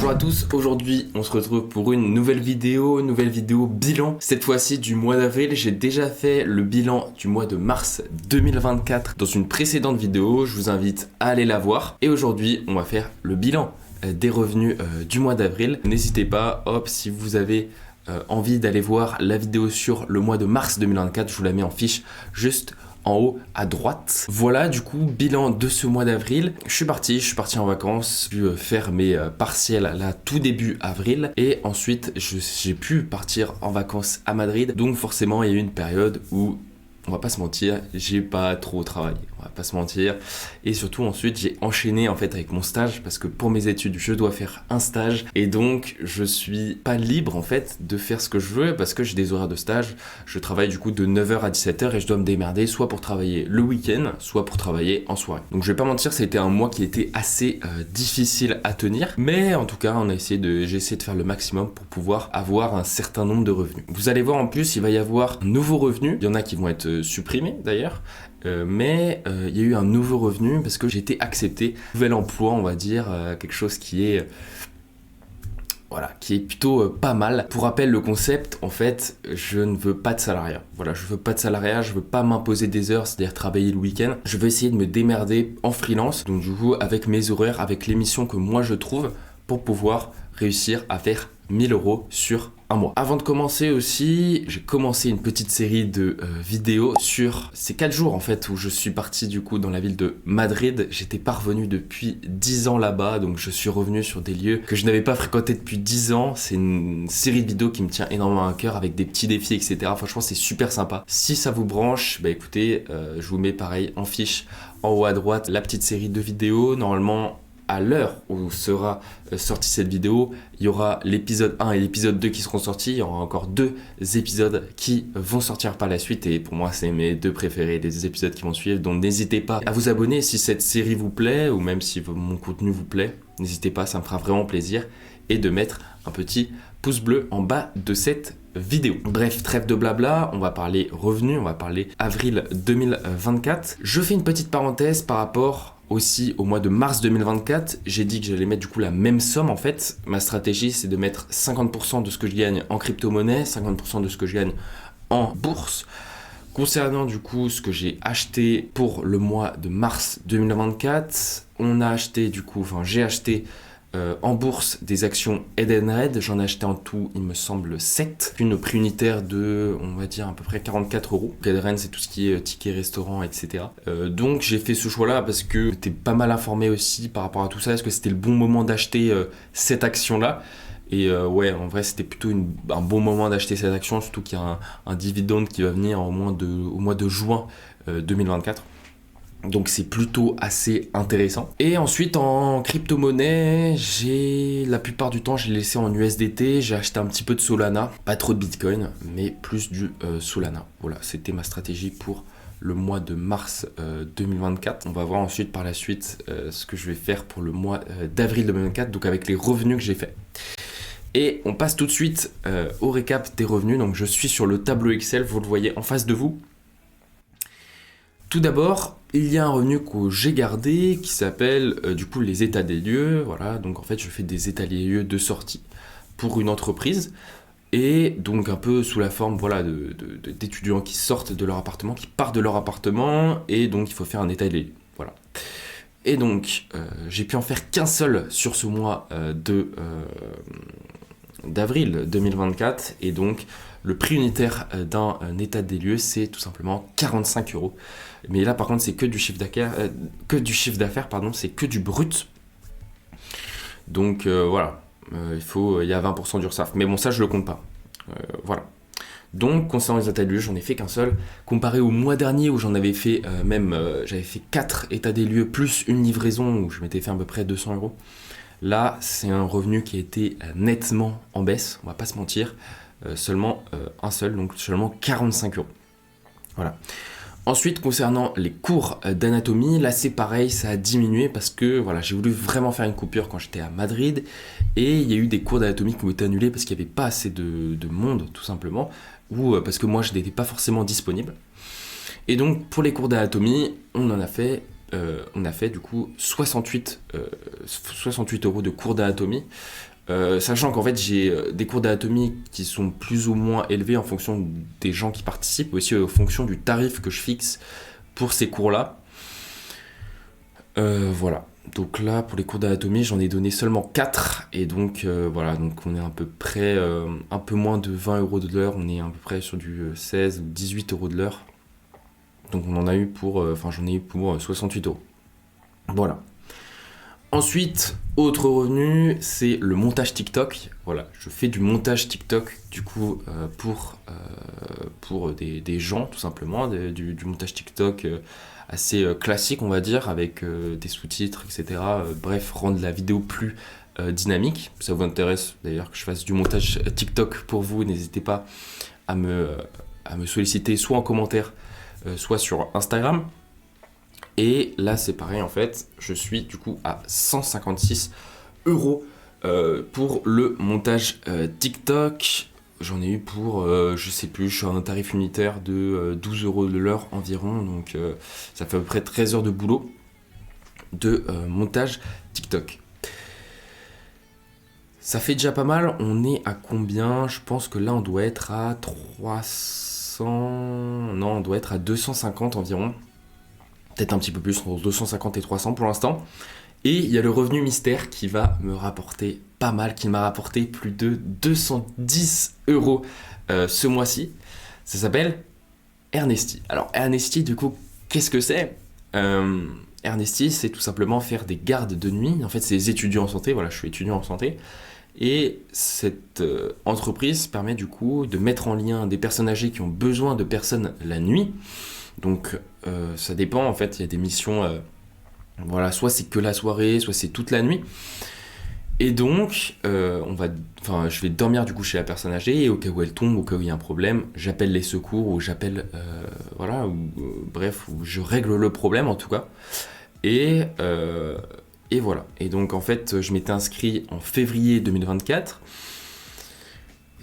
Bonjour à tous, aujourd'hui on se retrouve pour une nouvelle vidéo bilan, cette fois-ci du mois d'avril. J'ai déjà fait le bilan du mois de mars 2024 dans une précédente vidéo, je vous invite à aller la voir. Et aujourd'hui on va faire le bilan des revenus du mois d'avril. N'hésitez pas, hop, si vous avez envie d'aller voir la vidéo sur le mois de mars 2024, je vous la mets en fiche juste en haut à droite. Voilà du coup bilan de ce mois d'avril. Je suis parti en vacances, j'ai pu faire mes partiels là tout début avril et ensuite j'ai pu partir en vacances à Madrid. Donc forcément il y a eu une période où, on va pas se mentir, j'ai pas trop travaillé, on va pas se mentir. Et surtout ensuite j'ai enchaîné en fait avec mon stage parce que pour mes études je dois faire un stage et donc je suis pas libre en fait de faire ce que je veux parce que j'ai des horaires de stage. Je travaille du coup de 9h à 17h et je dois me démerder soit pour travailler le week-end, soit pour travailler en soirée. Donc je vais pas mentir, ça a été un mois qui était assez difficile à tenir, mais en tout cas j'ai essayé de faire le maximum pour pouvoir avoir un certain nombre de revenus. Vous allez voir en plus il va y avoir un nouveau revenu, il y en a qui vont être supprimés d'ailleurs, mais il y a eu un nouveau revenu parce que j'ai été accepté, nouvel emploi on va dire, quelque chose qui est plutôt pas mal. Pour rappel, le concept, en fait, je ne veux pas de salariat. Voilà, je veux pas de salariat, je veux pas m'imposer des heures, c'est-à-dire travailler le week-end. Je veux essayer de me démerder en freelance, donc du coup avec mes horaires, avec l'émission que moi je trouve, pour pouvoir réussir à faire 1000 € sur un mois. Avant de commencer aussi, j'ai commencé une petite série de vidéos sur ces 4 jours en fait où je suis parti du coup dans la ville de Madrid. J'étais pas revenu depuis 10 ans là-bas, donc je suis revenu sur des lieux que je n'avais pas fréquentés depuis 10 ans. C'est une série de vidéos qui me tient énormément à cœur avec des petits défis, etc. Franchement, c'est super sympa. Si ça vous branche, bah écoutez, je vous mets pareil en fiche en haut à droite la petite série de vidéos. Normalement, à l'heure où sera sortie cette vidéo, il y aura l'épisode 1 et l'épisode 2 qui seront sortis. Il y aura encore 2 épisodes qui vont sortir par la suite et pour moi c'est mes 2 préférés, les épisodes qui vont suivre. Donc n'hésitez pas à vous abonner si cette série vous plaît ou même si mon contenu vous plaît. N'hésitez pas, ça me fera vraiment plaisir, et de mettre un petit pouce bleu en bas de cette vidéo. Bref, trêve de blabla, on va parler revenus, on va parler avril 2024. Je fais une petite parenthèse par rapport aussi au mois de mars 2024, j'ai dit que j'allais mettre du coup la même somme en fait. Ma stratégie c'est de mettre 50% de ce que je gagne en crypto-monnaie, 50% de ce que je gagne en bourse. Concernant du coup ce que j'ai acheté pour le mois de mars 2024, j'ai acheté en bourse des actions Edenred, j'en ai acheté en tout il me semble 7, une au prix unitaire de on va dire à peu près 44 €. Edenred c'est tout ce qui est ticket restaurant, etc. Donc j'ai fait ce choix là parce que j'étais pas mal informé aussi par rapport à tout ça, est-ce que c'était le bon moment d'acheter cette action là. Et ouais, en vrai c'était plutôt un bon moment d'acheter cette action, surtout qu'il y a un dividende qui va venir au mois de juin 2024. Donc c'est plutôt assez intéressant. Et ensuite en crypto-monnaie, la plupart du temps je l'ai laissé en USDT. J'ai acheté un petit peu de Solana, pas trop de Bitcoin, mais plus du Solana. Voilà, c'était ma stratégie pour le mois de mars 2024. On va voir ensuite par la suite ce que je vais faire pour le mois d'avril 2024, donc avec les revenus que j'ai fait. Et on passe tout de suite au récap des revenus. Donc je suis sur le tableau Excel, vous le voyez en face de vous. Tout d'abord, il y a un revenu que j'ai gardé qui s'appelle du coup les états des lieux. Voilà, donc en fait je fais des états des lieux de sortie pour une entreprise et donc un peu sous la forme d'étudiants qui sortent de leur appartement, qui partent de leur appartement et donc il faut faire un état des lieux. Voilà. Et donc j'ai pu en faire qu'un seul sur ce mois d'avril 2024 et donc le prix unitaire d'un état des lieux c'est tout simplement 45 €. Mais là par contre c'est que du chiffre d'affaires, c'est que du brut. Donc voilà, il y a 20% d'URSSAF. Mais bon ça je le compte pas. Voilà. Donc concernant les états des lieux, j'en ai fait qu'un seul. Comparé au mois dernier où j'en avais fait j'avais fait 4 états des lieux plus une livraison où je m'étais fait à peu près 200 €. Là c'est un revenu qui a été nettement en baisse, on va pas se mentir. Seulement un seul, donc seulement 45 €. Voilà. Ensuite, concernant les cours d'anatomie, là c'est pareil, ça a diminué parce que voilà, j'ai voulu vraiment faire une coupure quand j'étais à Madrid et il y a eu des cours d'anatomie qui ont été annulés parce qu'il n'y avait pas assez de monde tout simplement, ou parce que moi je n'étais pas forcément disponible. Et donc pour les cours d'anatomie, on a fait du coup 68 € de cours d'anatomie Sachant qu'en fait j'ai des cours d'anatomie qui sont plus ou moins élevés en fonction des gens qui participent, aussi en fonction du tarif que je fixe pour ces cours-là. Voilà. Donc là, pour les cours d'anatomie, j'en ai donné seulement 4. Et donc, voilà, donc on est à peu près un peu moins de 20 euros de l'heure. On est à peu près sur du 16 ou 18 euros de l'heure. Donc on en a eu pour, j'en ai eu pour 68 euros. Voilà. Ensuite, autre revenu, c'est le montage TikTok. Voilà, je fais du montage TikTok, du coup, pour des gens, tout simplement. Du montage TikTok assez classique, on va dire, avec des sous-titres, etc. Bref, rendre la vidéo plus dynamique. Ça vous intéresse d'ailleurs que je fasse du montage TikTok pour vous, n'hésitez pas à me solliciter soit en commentaire, soit sur Instagram. Et là, c'est pareil, en fait, je suis du coup à 156 euros pour le montage TikTok. J'en ai eu pour, je sais plus, je suis à un tarif unitaire de 12 euros de l'heure environ. Donc, ça fait à peu près 13 heures de boulot de montage TikTok. Ça fait déjà pas mal. On est à combien? Je pense que là, on doit être à 300... Non, on doit être à 250 environ. Peut-être un petit peu plus, entre 250 et 300 pour l'instant. Et il y a le revenu mystère qui va me rapporter pas mal, qui m'a rapporté plus de 210 euros ce mois-ci. Ça s'appelle Ernesty. Alors Ernesty, du coup, qu'est-ce que c'est? Ernesty, c'est tout simplement faire des gardes de nuit. En fait, c'est les étudiants en santé. Voilà, je suis étudiant en santé. Et cette entreprise permet du coup de mettre en lien des personnes âgées qui ont besoin de personnes la nuit. Donc ça dépend, en fait, il y a des missions, voilà, soit c'est que la soirée, soit c'est toute la nuit. Et donc, je vais dormir du coup chez la personne âgée, et au cas où elle tombe, au cas où il y a un problème, j'appelle les secours, ou j'appelle, bref, ou je règle le problème en tout cas. Et voilà. Et donc en fait, je m'étais inscrit en février 2024.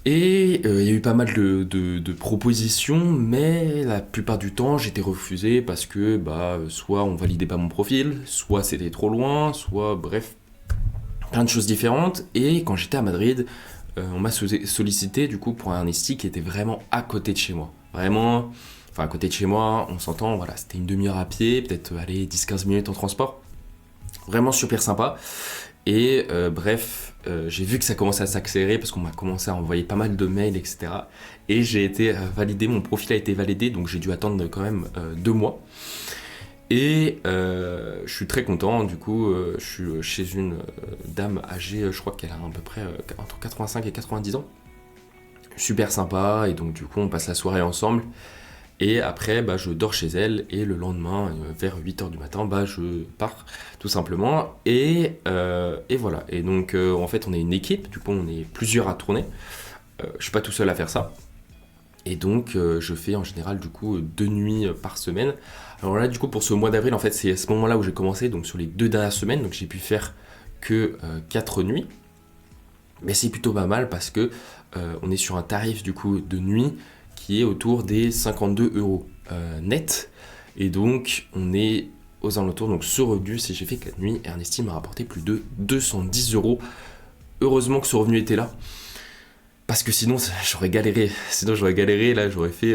Et il y a eu pas mal de propositions, mais la plupart du temps j'étais refusé parce que soit on validait pas mon profil, soit c'était trop loin, soit bref, plein de choses différentes. Et quand j'étais à Madrid, on m'a sollicité du coup pour un Ernesty qui était vraiment à côté de chez moi. Vraiment, à côté de chez moi, on s'entend, voilà, c'était une demi-heure à pied, peut-être aller 10-15 minutes en transport. Vraiment super sympa. Et j'ai vu que ça commençait à s'accélérer parce qu'on m'a commencé à envoyer pas mal de mails, etc. Et j'ai été validé, mon profil a été validé, donc j'ai dû attendre quand même 2 mois. Et je suis très content, du coup, je suis chez une dame âgée, je crois qu'elle a à peu près entre 85 et 90 ans. Super sympa, et donc du coup on passe la soirée ensemble. Et après, je dors chez elle, et le lendemain, vers 8h du matin, je pars, tout simplement. Et voilà. Et donc, en fait, on est une équipe, du coup, on est plusieurs à tourner. Je suis pas tout seul à faire ça. Et donc, je fais en général, du coup, 2 nuits par semaine. Alors là, du coup, pour ce mois d'avril, en fait, c'est à ce moment-là où j'ai commencé, donc sur les 2 dernières semaines. Donc, j'ai pu faire que 4 nuits. Mais c'est plutôt pas mal parce que on est sur un tarif, du coup, de nuit qui est autour des 52 euros net. Et donc, on est aux alentours. Donc, ce revenu, si j'ai fait 4 nuits, Ernesty m'a rapporté plus de 210 euros. Heureusement que ce revenu était là. Parce que sinon, j'aurais galéré. Là, j'aurais fait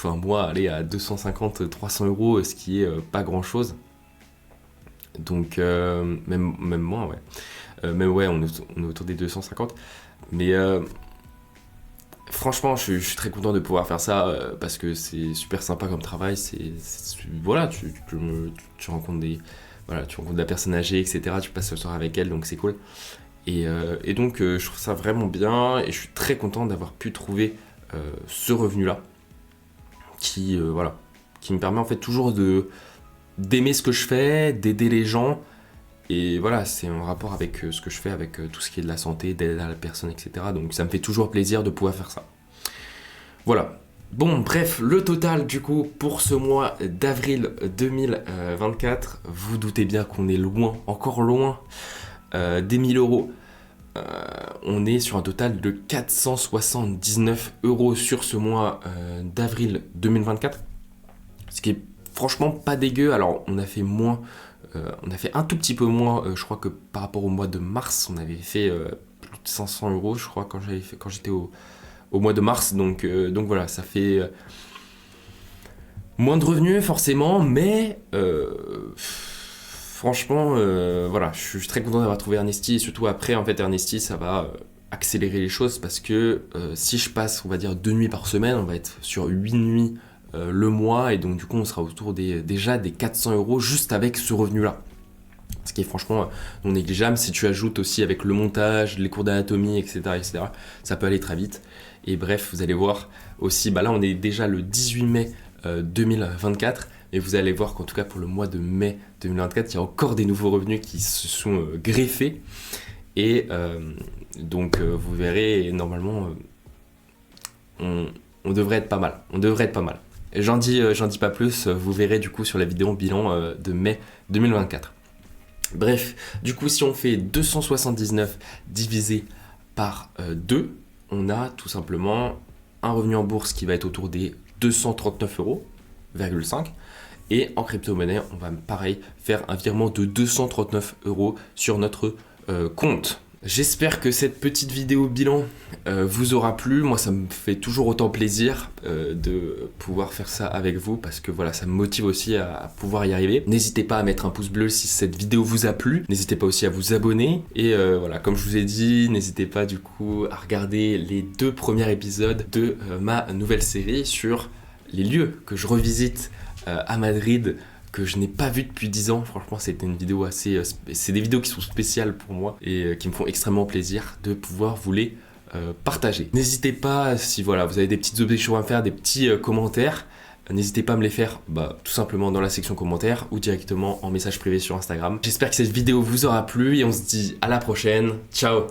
un mois aller à 250-300 euros, ce qui est pas grand-chose. Donc, même moins, ouais. On est autour des 250. Mais franchement, je suis très content de pouvoir faire ça parce que c'est super sympa comme travail. Voilà, tu rencontres tu rencontres de la personne âgée, etc. Tu passes le soir avec elle, donc c'est cool. Et donc, je trouve ça vraiment bien et je suis très content d'avoir pu trouver ce revenu-là qui me permet en fait toujours d'aimer ce que je fais, d'aider les gens. Et voilà, c'est en rapport avec ce que je fais, avec tout ce qui est de la santé, d'aide à la personne, etc. Donc ça me fait toujours plaisir de pouvoir faire ça. Voilà. Bon, bref, le total du coup pour ce mois d'avril 2024, vous doutez bien qu'on est loin, encore loin des 1000 euros. On est sur un total de 479 euros sur ce mois d'avril 2024. Ce qui est franchement pas dégueu. Alors on a fait moins. On a fait un tout petit peu moins, je crois que par rapport au mois de mars, on avait fait de 500 euros, je crois, quand j'étais au mois de mars. Donc voilà, ça fait moins de revenus forcément, mais franchement, voilà, je suis très content d'avoir trouvé Ernesti. Et surtout après, en fait, Ernesti, ça va accélérer les choses parce que si je passe, on va dire, 2 nuits par semaine, on va être sur 8 nuits le mois, et donc du coup, on sera autour déjà des 400 euros juste avec ce revenu-là. Ce qui est franchement non négligeable. Si tu ajoutes aussi avec le montage, les cours d'anatomie, etc., ça peut aller très vite. Et bref, vous allez voir aussi, là on est déjà le 18 mai 2024, et vous allez voir qu'en tout cas pour le mois de mai 2024, il y a encore des nouveaux revenus qui se sont greffés. Et donc vous verrez, normalement, on devrait être pas mal. On devrait être pas mal. J'en dis pas plus, vous verrez du coup sur la vidéo bilan de mai 2024. Bref, du coup, si on fait 279 divisé par 2, on a tout simplement un revenu en bourse qui va être autour des 239,5 euros. Et en crypto-monnaie, on va pareil faire un virement de 239 euros sur notre compte. J'espère que cette petite vidéo bilan vous aura plu. Moi, ça me fait toujours autant plaisir de pouvoir faire ça avec vous, parce que voilà, ça me motive aussi à pouvoir y arriver. N'hésitez pas à mettre un pouce bleu si cette vidéo vous a plu. N'hésitez pas aussi à vous abonner. Et voilà, comme je vous ai dit, n'hésitez pas du coup à regarder les 2 premiers épisodes de ma nouvelle série sur les lieux que je revisite à Madrid, que je n'ai pas vu depuis 10 ans. Franchement, c'était une vidéo assez... c'est des vidéos qui sont spéciales pour moi et qui me font extrêmement plaisir de pouvoir vous les partager. N'hésitez pas, si voilà, vous avez des petites objections à me faire, des petits commentaires, n'hésitez pas à me les faire tout simplement dans la section commentaires ou directement en message privé sur Instagram. J'espère que cette vidéo vous aura plu et on se dit à la prochaine. Ciao!